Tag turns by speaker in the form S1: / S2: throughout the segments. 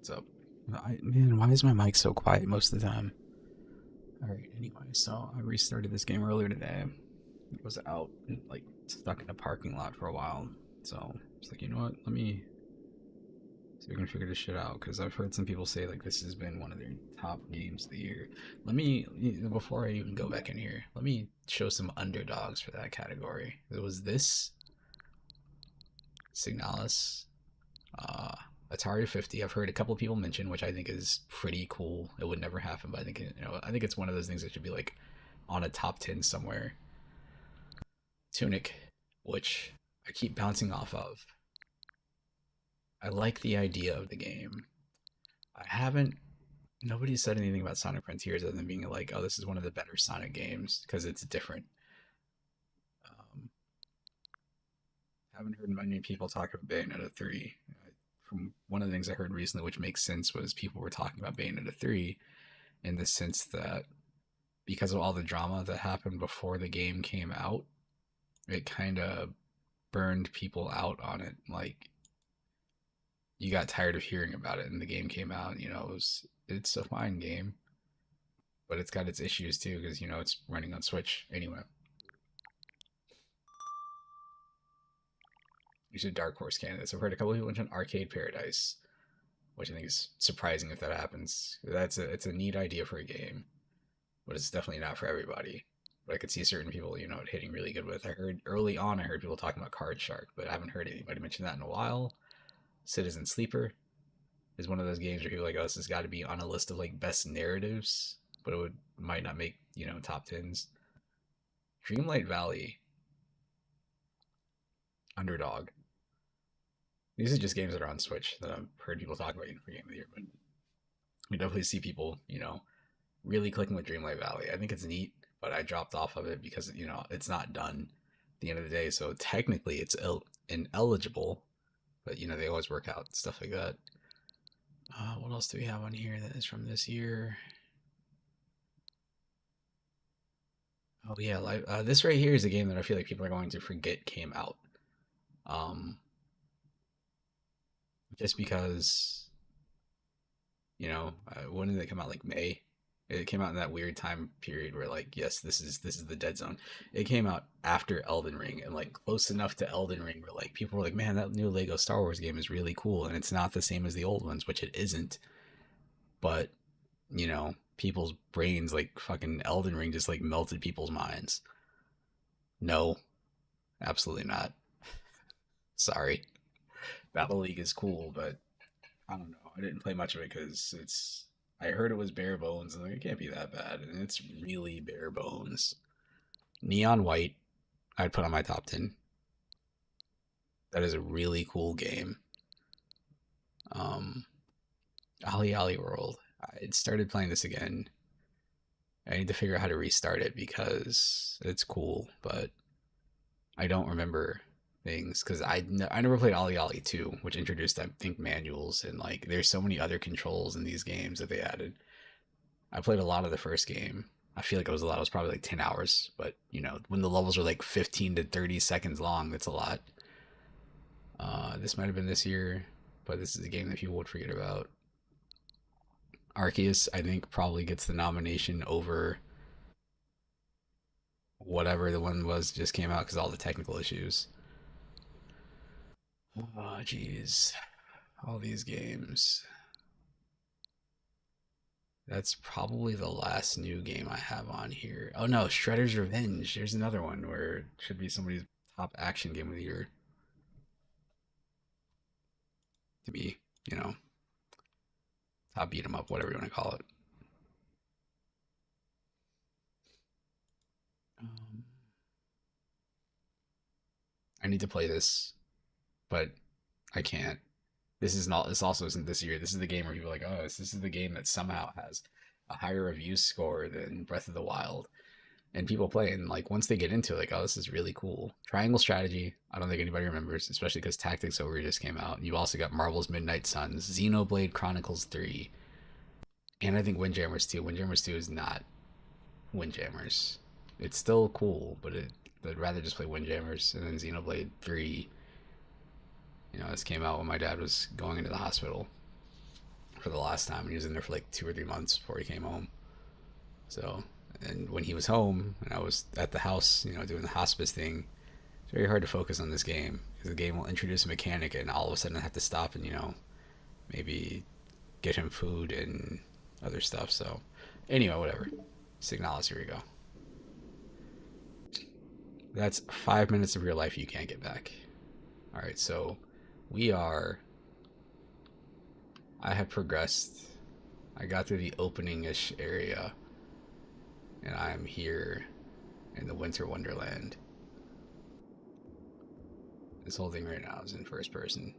S1: what's up? Man, why is my mic so quiet most of the time? Alright, anyway, so I restarted this game earlier today. It was out, like, stuck in a parking lot for a while. So, it's like, you know what, let me see if we can figure this shit out, because I've heard some people say, like, this has been one of their top games of the year. Before I even go back in here, let me show some underdogs for that category. It was this, Signalis, uh, Atari 50. I've heard a couple of people mention, which I think is pretty cool. It would never happen, but I think it's one of those things that should be like on a top 10 somewhere. Tunic, which I keep bouncing off of. I like the idea of the game. I haven't. Nobody said anything about Sonic Frontiers other than being like, "Oh, this is one of the better Sonic games because it's different." Um, haven't heard many people talk about Bayonetta 3. From one of the things I heard recently, which makes sense, was people were talking about Bayonetta 3 in the sense that because of all the drama that happened before the game came out, it kind of burned people out on it. Like, you got tired of hearing about it, and the game came out. It's a fine game, but it's got its issues too because it's running on Switch anyway. These are Dark Horse candidates. I've heard a couple of people mention Arcade Paradise, which I think is surprising if that happens. It's a neat idea for a game, but it's definitely not for everybody. But I could see certain people, hitting really good with. I heard early on, I heard people talking about Card Shark, but I haven't heard anybody mention that in a while. Citizen Sleeper is one of those games where people are like, oh, this has got to be on a list of like best narratives, but might not make top tens. Dreamlight Valley, underdog. These are just games that are on Switch that I've heard people talk about for Game of the Year, but we definitely see people, really clicking with Dreamlight Valley. I think it's neat, but I dropped off of it because, it's not done at the end of the day. So technically it's ineligible, but, they always work out, stuff like that. What else do we have on here that is from this year? Oh, yeah. This right here is a game that I feel like people are going to forget came out. Just because, when did it come out? Like May. It came out in that weird time period where, like, yes, this is the dead zone. It came out after Elden Ring and like close enough to Elden Ring where like people were like, man, that new Lego Star Wars game is really cool, and it's not the same as the old ones, which it isn't. But people's brains, like fucking Elden Ring just like melted people's minds. No, absolutely not. Sorry. Battle League is cool, but I don't know. I didn't play much of it because I heard it was bare bones, and like, it can't be that bad, and it's really bare bones. Neon White, I'd put on my top 10. That is a really cool game. Ali Ali World. I started playing this again. I need to figure out how to restart it because it's cool, but I don't remember things because I never played Ali Ali 2, which introduced, I think, manuals, and like there's so many other controls in these games that they added. I played a lot of the first game. I feel like it was a lot. It was probably like 10 hours, but when the levels are like 15 to 30 seconds long, that's a lot. This might have been this year, but this is a game that people would forget about. Arceus, I think, probably gets the nomination over whatever the one was just came out because all the technical issues. Oh, jeez. All these games. That's probably the last new game I have on here. Oh no, Shredder's Revenge. There's another one where it should be somebody's top action game of the year. To be, top beat 'em up, whatever you want to call it. Um, I need to play this, but I can't. This is not. This also isn't this year. This is the game where people are like, oh, this is the game that somehow has a higher review score than Breath of the Wild, and people play and like once they get into it, like, oh, this is really cool. Triangle Strategy. I don't think anybody remembers, especially because Tactics Ogre just came out. You've also got Marvel's Midnight Suns, Xenoblade Chronicles 3, and I think Windjammers 2. Windjammers 2 is not Windjammers. It's still cool, but I'd rather just play Windjammers. And then Xenoblade 3. This came out when my dad was going into the hospital. for the last time. And he was in there for like 2 or 3 months before he came home. So, and when he was home and I was at the house, doing the hospice thing, it's very hard to focus on this game because the game will introduce a mechanic and all of a sudden I have to stop and maybe get him food and other stuff. So, anyway, whatever. Signalis, here we go. That's 5 minutes of your life you can't get back. All right, so we are. I have progressed. I got through the opening-ish area, and I am here in the Winter Wonderland. This whole thing right now is in first person.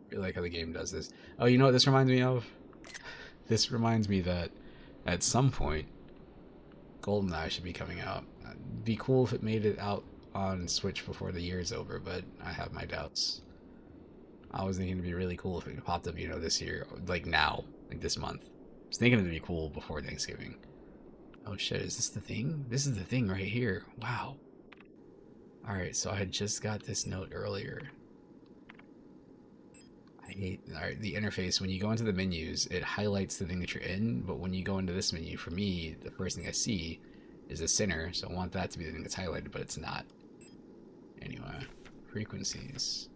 S1: I really like how the game does this. Oh, you know what this reminds me of? This reminds me that at some point, GoldenEye should be coming out. It'd be cool if it made it out on Switch before the year's over, but I have my doubts. I was thinking it'd be really cool if it popped up, this year, like now, like this month. I was thinking it'd be cool before Thanksgiving. Oh shit, is this the thing? This is the thing right here. Wow. Alright, so I had just got this note earlier. I hate the interface. When you go into the menus, it highlights the thing that you're in, but when you go into this menu, for me, the first thing I see is a center, so I want that to be the thing that's highlighted, but it's not. Anyway, frequencies.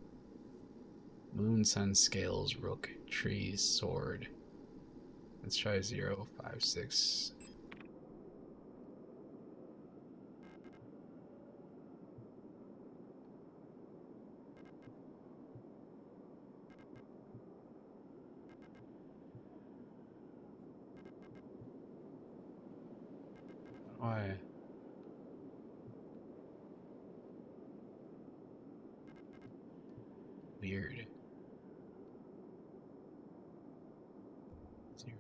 S1: Moon, sun, scales, rook, trees, sword. Let's try 0, 5, 6. Why? Weird.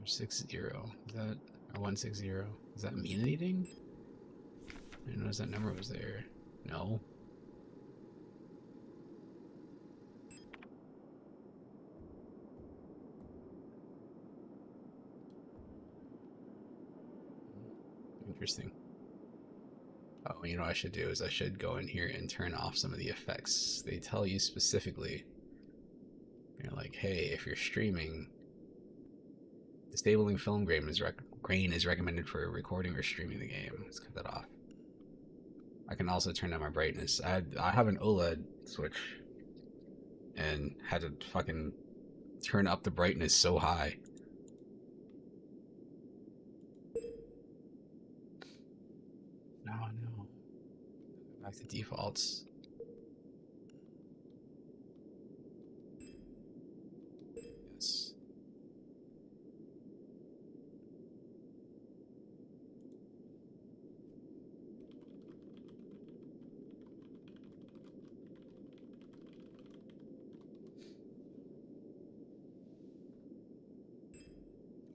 S1: 060. Is that or 160? Does that mean anything? I didn't notice that number was there. No. Interesting. Oh, you know what I should do is I should go in here and turn off some of the effects. They tell you specifically. You're like, hey, if you're streaming, disabling film grain is recommended for recording or streaming the game. Let's cut that off. I can also turn down my brightness. I have an OLED Switch and had to fucking turn up the brightness so high. No. Back to defaults. Yes.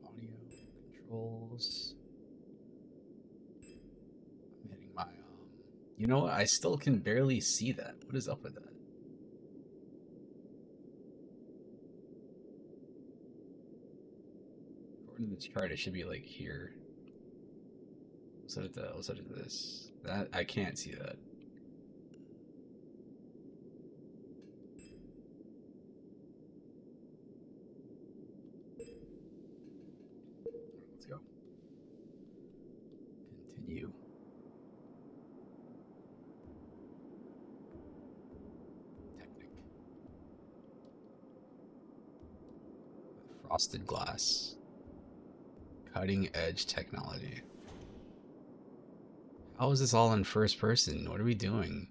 S1: Audio controls. I'm hitting my You know what? I still can barely see that. What is up with that? According to this chart, it should be like here. We'll set it to this. That I can't see that. Let's go. Continue. Technic. Frosted glass. Cutting edge technology. How is this all in first person? What are we doing?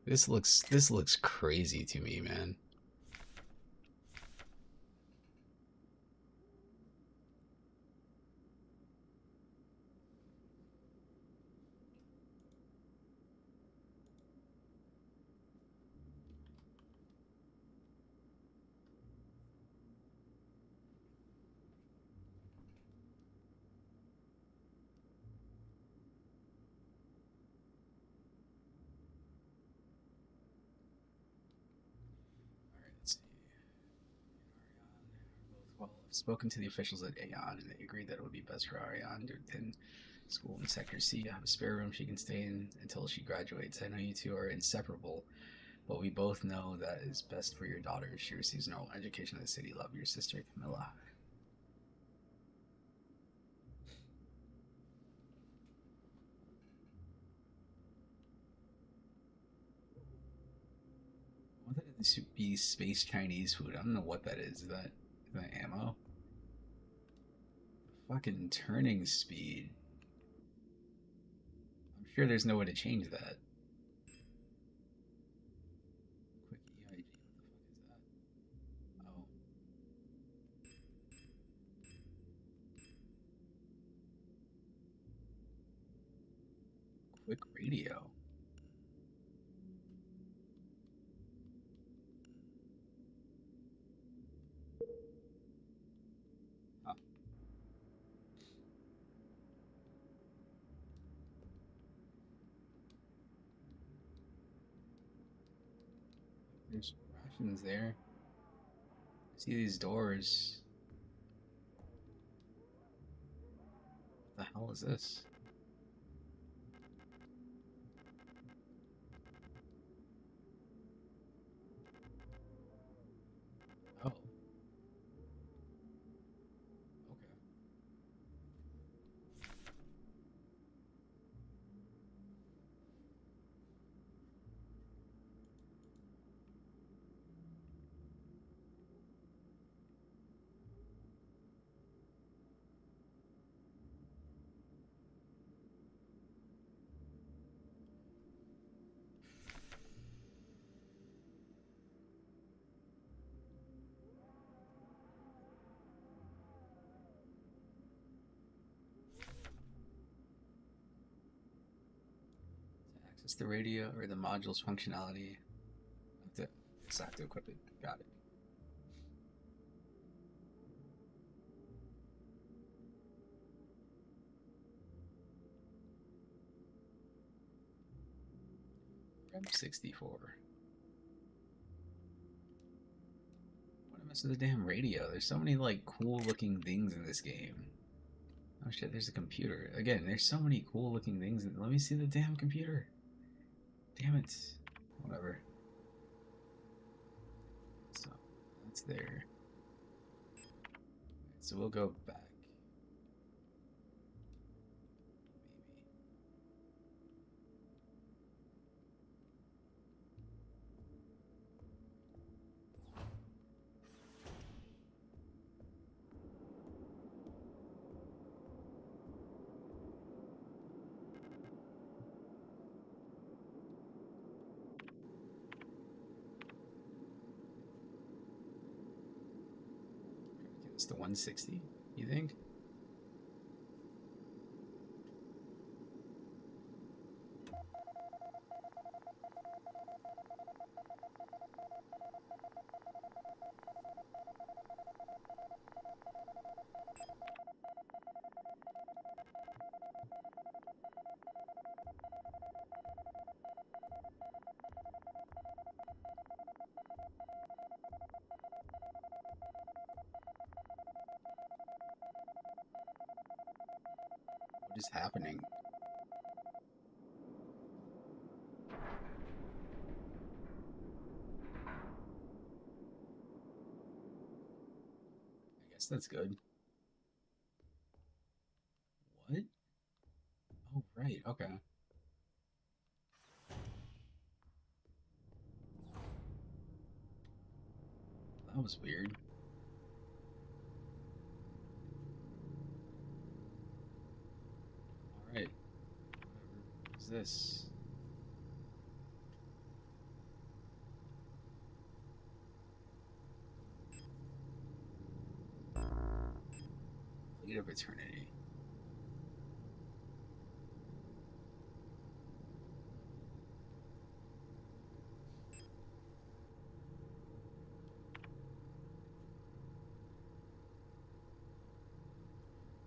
S1: This looks crazy to me, man. Let's see. Well, I've spoken to the officials at Aeon, and they agreed that it would be best for Ariane to attend school in Sector C. I have a spare room she can stay in until she graduates. I know you two are inseparable, But we both know that is best for your daughter. She receives normal education in the city. Love your sister, Camilla. I want that to be space Chinese food. I don't know what that is. Is that ammo? Fucking turning speed. I'm sure there's no way to change that. Quick EIG. What the fuck is that? Oh. Quick radio. Huh. There's rations there. I see these doors. What the hell is this? Oh, okay. To access the radio or the module's functionality, I have to equip it. Got it. M64. What am I missing? The damn radio? There's so many like cool looking things in this game. Oh shit, there's a computer. Again, there's so many cool looking things. Let me see the damn computer. Damn it. Whatever. So, that's there. So we'll go back. Maybe. It's the 160, you think? What is happening? I guess that's good. What? Oh, right, okay. That was weird. Alright. Whatever is this? Fleet of Eternity.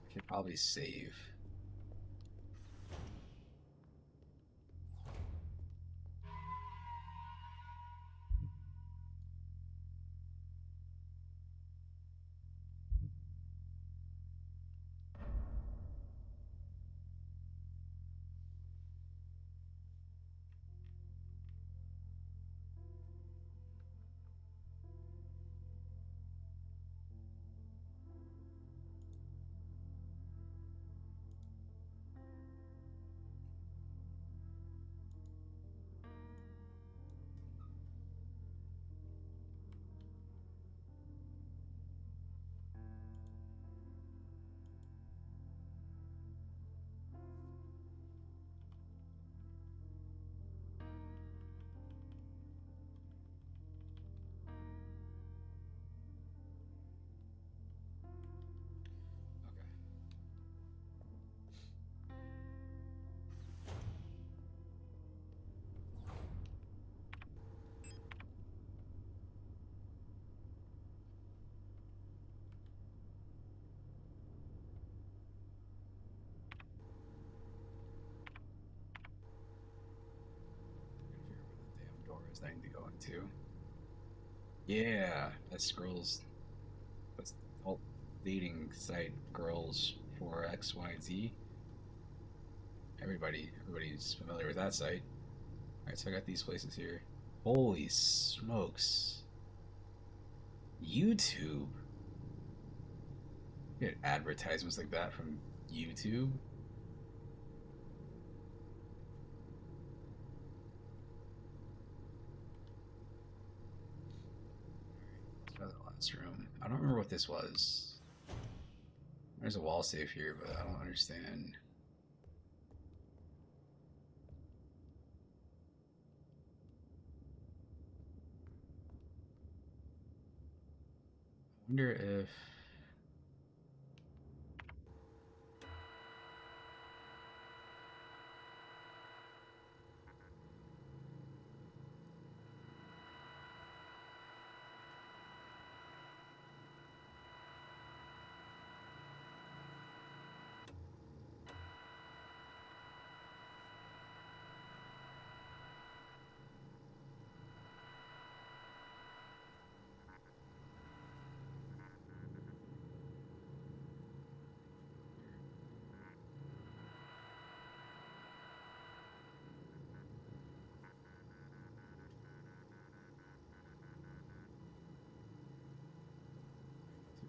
S1: I should probably save. I need to go into. Yeah, that's girls. That's alt dating site girls for XYZ. Everybody's familiar with that site. All right, so I got these places here. Holy smokes! YouTube. You get advertisements like that from YouTube. Let's try the last room. I don't remember what this was. There's a wall safe here, but I don't understand. I wonder if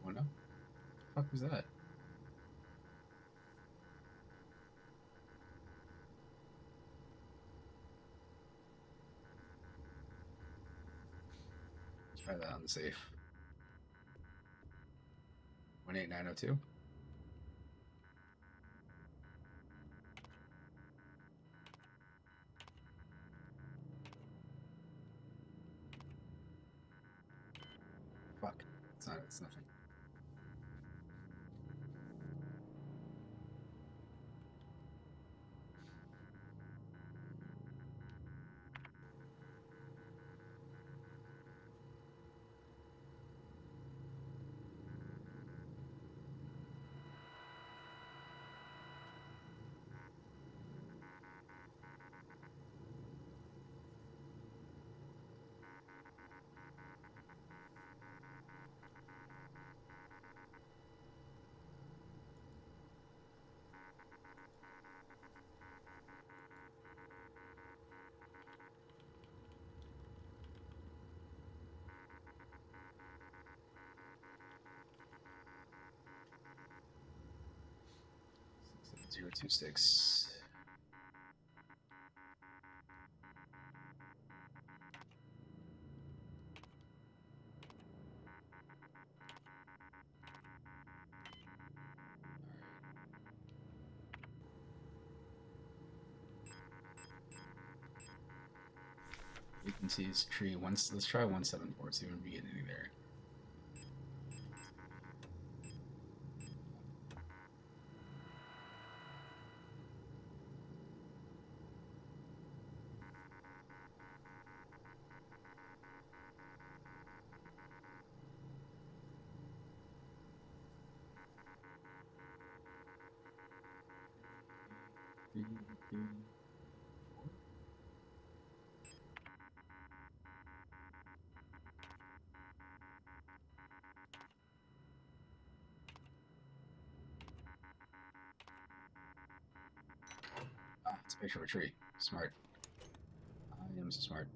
S1: oh no, what the fuck was that? Let's try that on the safe. 18902. Fuck. It's not. It's nothing. Zero two six. Vacancies tree once. Let's try 174. See if we get anything there. Ah, it's a picture of a tree. Smart. I am so smart.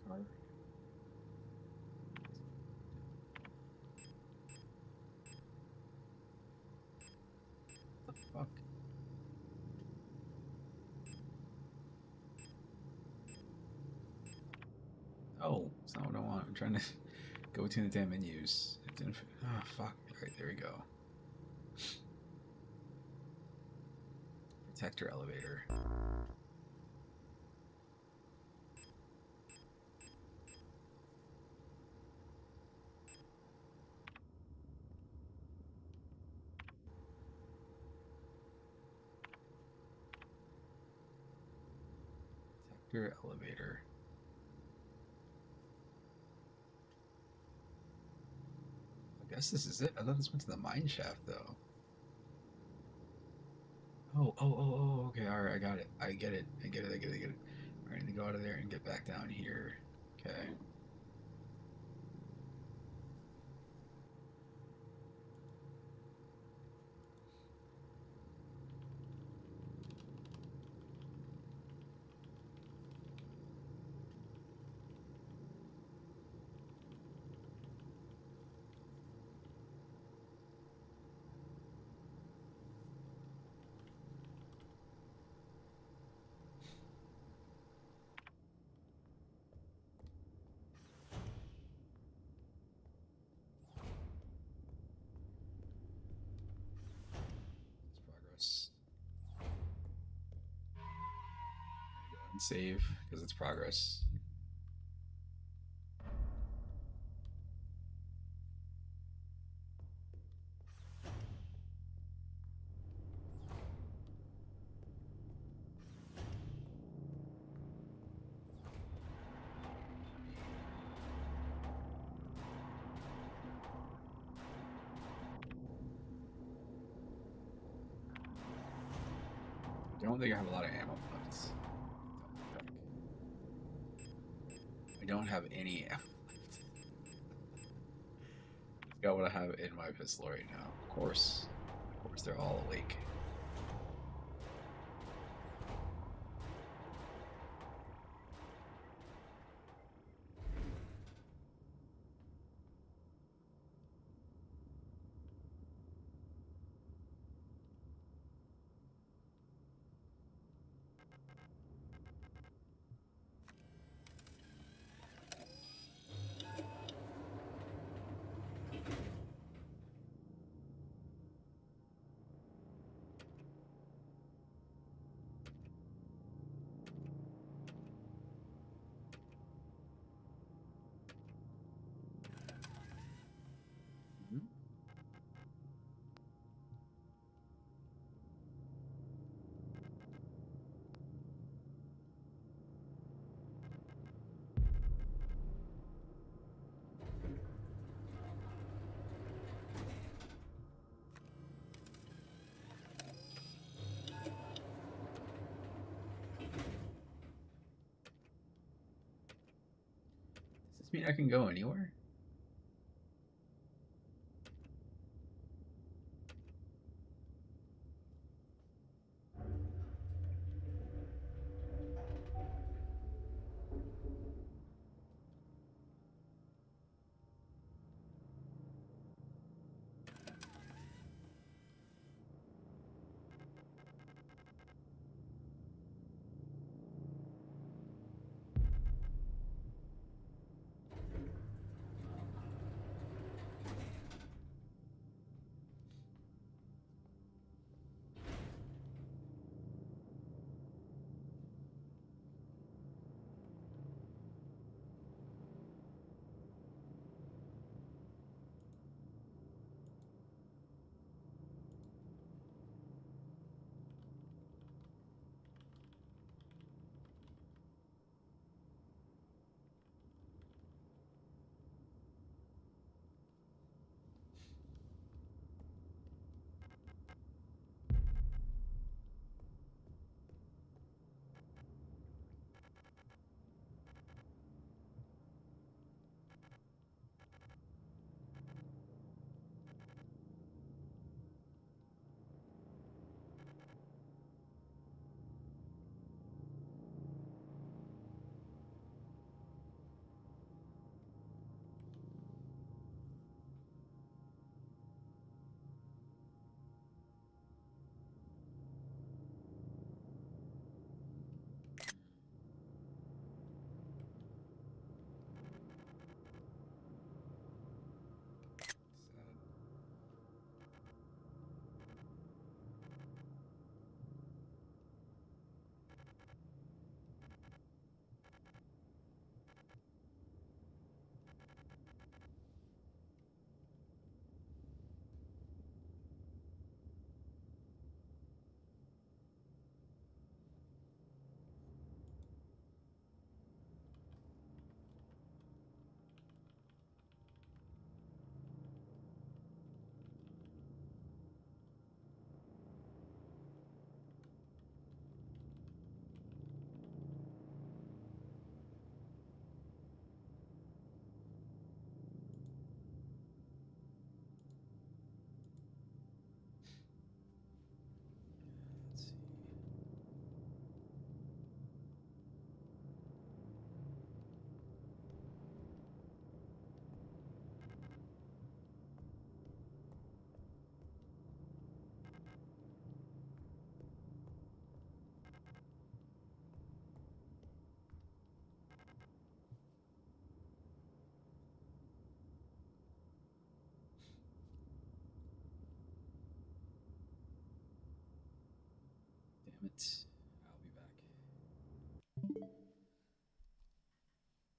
S1: What the fuck? Oh, it's not what I want. I'm trying to go between the damn menus. It didn't. Oh, fuck. Alright, there we go. Protector elevator. Protector elevator. I guess this is it. I thought this went to the mine shaft, though. Oh, okay, alright, I got it. I get it. I get it. Alright, I need to go out of there and get back down here. Okay. It's progress. Go and save, because it's progress. I don't think I have a lot of ammo left. I don't have any ammo left. I've got what I have in my pistol right now. Of course. Of course, they're all awake. Mhm. Does this mean I can go anywhere? Damn it.